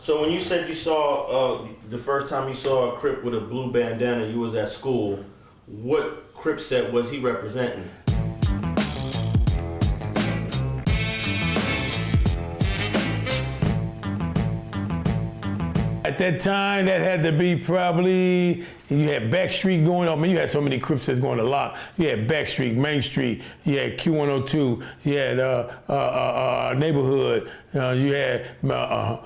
So when you said you saw, the first time you saw a Crip with a blue bandana, you was at school, what Crip set was he representing? At that time, that had to be probably, you had Backstreet going on. I mean, you had so many Crips that's going to lock. You had Backstreet, Main Street, you had Q102, you had Neighborhood, you had, man,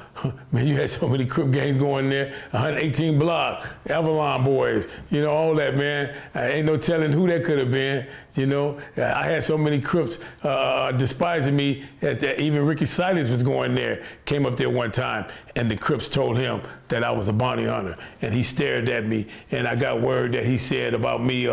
you had so many Crip gangs going there. 118 Block, Avalon Boys, you know, all that, man. Ain't no telling who that could have been, you know. I had so many Crips despising me that even Ricky Silas was going there, came up there one time, and the Crips told him that I was a bounty hunter, and he stared at me, and I got word that he said about me,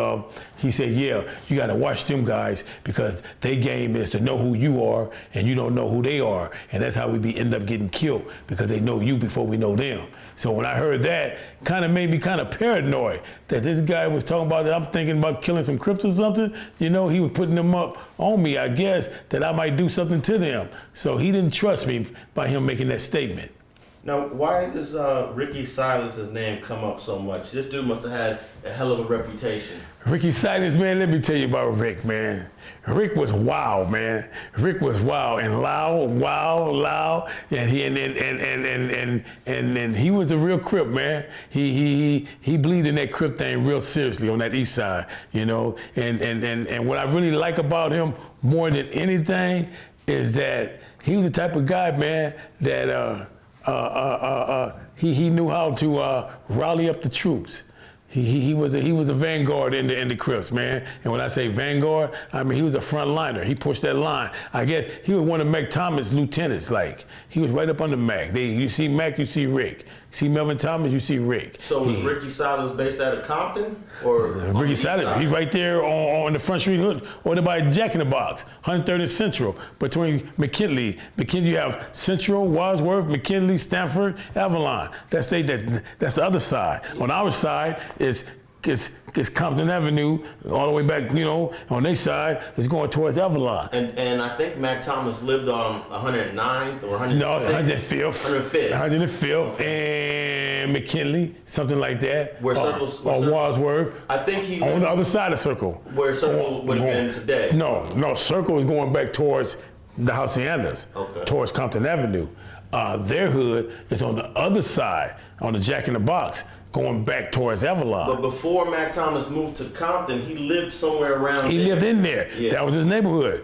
he said, yeah, you gotta watch them guys because their game is to know who you are and you don't know who they are, and that's how we end up getting killed because they know you before we know them. So when I heard that, kind of made me kind of paranoid that this guy was talking about that I'm thinking about killing some Crips or something. You know, he was putting them up on me, I guess, that I might do something to them. So he didn't trust me by him making that statement. Now, why does Ricky Silas' name come up so much? This dude must have had a hell of a reputation. Ricky Silas, man, let me tell you about Rick, man. Rick was wild, man. Rick was wild and loud, and he was a real Crip, man. He believed in that Crip thing real seriously on that east side, you know. And what I really like about him more than anything is that he was the type of guy, man, that he knew how to rally up the troops. He was a vanguard in the Crips, man. And when I say vanguard, I mean he was a frontliner. He pushed that line. I guess he was one of Mac Thomas' lieutenants. Like he was right up under Mac. You see Mac, you see Rick. See Melvin Thomas, you see Rick. So was Ricky Silas based out of Compton, or Ricky Silas? He's right there on the front street hood, or by Jack in the Box, 103rd and Central, between McKinley. You have Central, Wadsworth, McKinley, Stanford, Avalon. That's the other side. On our side is Compton Avenue, all the way back, you know, on their side, is going towards Avalon. And I think Mac Thomas lived on 109th or 106th? No, 105th. 105th. And McKinley, something like that. Where Circle's... Or Wadsworth. I think he... On the other side of Circle. Where Circle would have been today. No, Circle is going back towards the Haciendas, towards Compton Avenue. Their hood is on the other side, on the Jack in the Box, going back towards Avalon. But before Mac Thomas moved to Compton, he lived somewhere around there. He lived in there. Yeah. That was his neighborhood.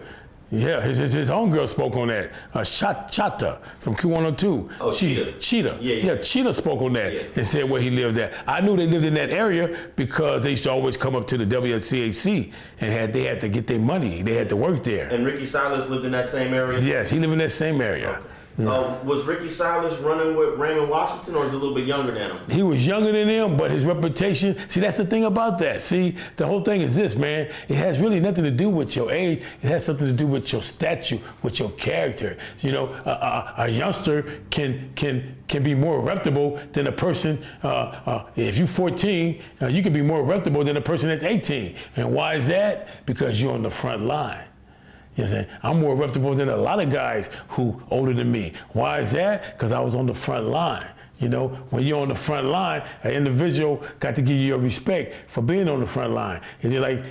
Yeah, his homegirl spoke on that. Chata from Q102. Oh, Cheetah. Yeah, Cheetah spoke on that and said where he lived at. I knew they lived in that area because they used to always come up to the WCAC and they had to get their money. They had to work there. And Ricky Silas lived in that same area? Yes, he lived in that same area. Okay. Yeah. Was Ricky Silas running with Raymond Washington, or is he a little bit younger than him? He was younger than him, but his reputation, see, that's the thing about that. See, the whole thing is this, man. It has really nothing to do with your age. It has something to do with your stature, with your character. You know, a youngster can be more reputable than a person, if you're 14, you can be more reputable than a person that's 18. And why is that? Because you're on the front line. You know what I'm saying? I'm more reputable than a lot of guys who older than me. Why is that? Because I was on the front line. You know, when you're on the front line, an individual got to give you your respect for being on the front line. It's like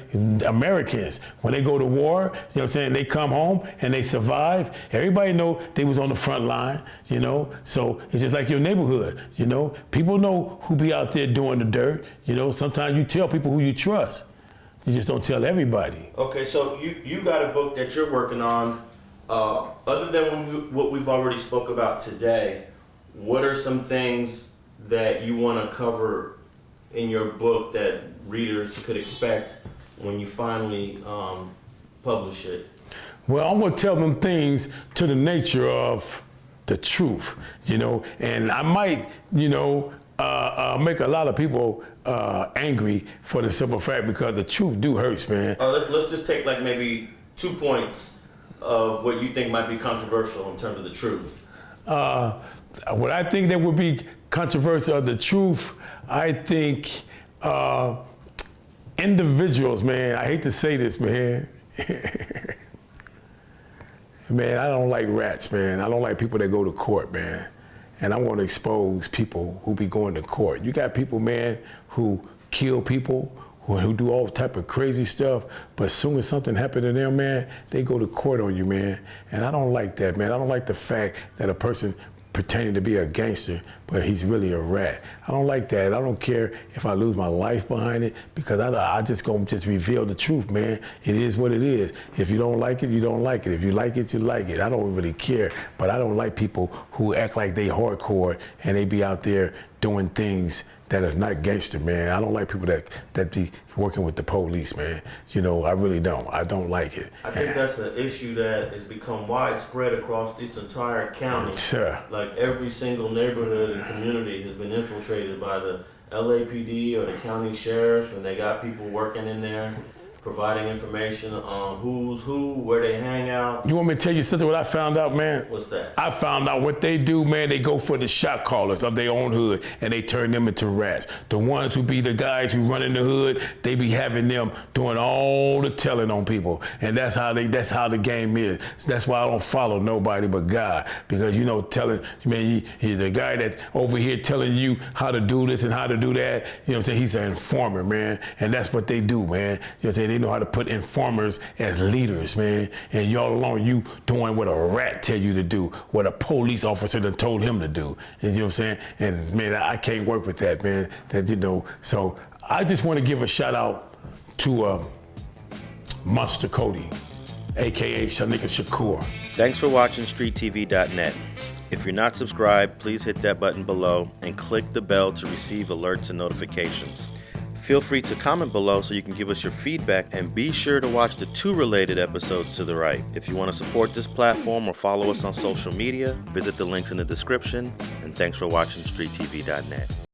Americans, when they go to war, you know what I'm saying, they come home and they survive. Everybody know they was on the front line, you know? So it's just like your neighborhood, you know? People know who be out there doing the dirt, you know? Sometimes you tell people who you trust. You just don't tell everybody. Okay, so you got a book that you're working on. Other than what we've already spoke about today, what are some things that you want to cover in your book that readers could expect when you finally publish it? Well, I'm going to tell them things to the nature of the truth, you know, and I might, you know, make a lot of people angry for the simple fact because the truth do hurts, man. Let's just take like maybe 2 points of what you think might be controversial in terms of the truth. What I think that would be controversial of the truth, I think individuals, man, I hate to say this, man. Man, I don't like rats, man. I don't like people that go to court, man. and I want to expose people who be going to court. You got people, man, who kill people, who do all type of crazy stuff, but as soon as something happened to them, man, they go to court on you, man. And I don't like that, man. I don't like the fact that a person pretending to be a gangster, but he's really a rat. I don't like that. I don't care if I lose my life behind it, because I just gonna just reveal the truth, man. It is what it is. If you don't like it, you don't like it. If you like it, you like it. I don't really care, but I don't like people who act like they hardcore and they be out there doing things that are not gangster, man. I don't like people that be working with the police, man. You know, I really don't. I don't like it. I think that's an issue that has become widespread across this entire county. Sure. Like every single neighborhood and community has been infiltrated by the LAPD or the county sheriff, and they got people working in there, providing information on who's who, where they hang out. You want me to tell you something what I found out, man? What's that? I found out what they do, man. They go for the shot callers of their own hood, and they turn them into rats. The ones who be the guys who run in the hood, they be having them doing all the telling on people, and that's how the game is. That's why I don't follow nobody but God, because you know, telling, man, he the guy that over here telling you how to do this and how to do that. You know what I'm saying? He's an informer, man, and that's what they do, man. You know what I'm saying? They know how to put informers as leaders, man. And y'all alone, you doing what a rat tell you to do, what a police officer done told him to do. And you know what I'm saying? And man, I can't work with that, man. That, you know, so I just want to give a shout out to Monster Cody, AKA Shanika Shakur. Thanks for watching StreetTV.net. If you're not subscribed, please hit that button below and click the bell to receive alerts and notifications. Feel free to comment below so you can give us your feedback, and be sure to watch the 2 related episodes to the right. If you want to support this platform or follow us on social media, visit the links in the description, and thanks for watching StreetTV.net.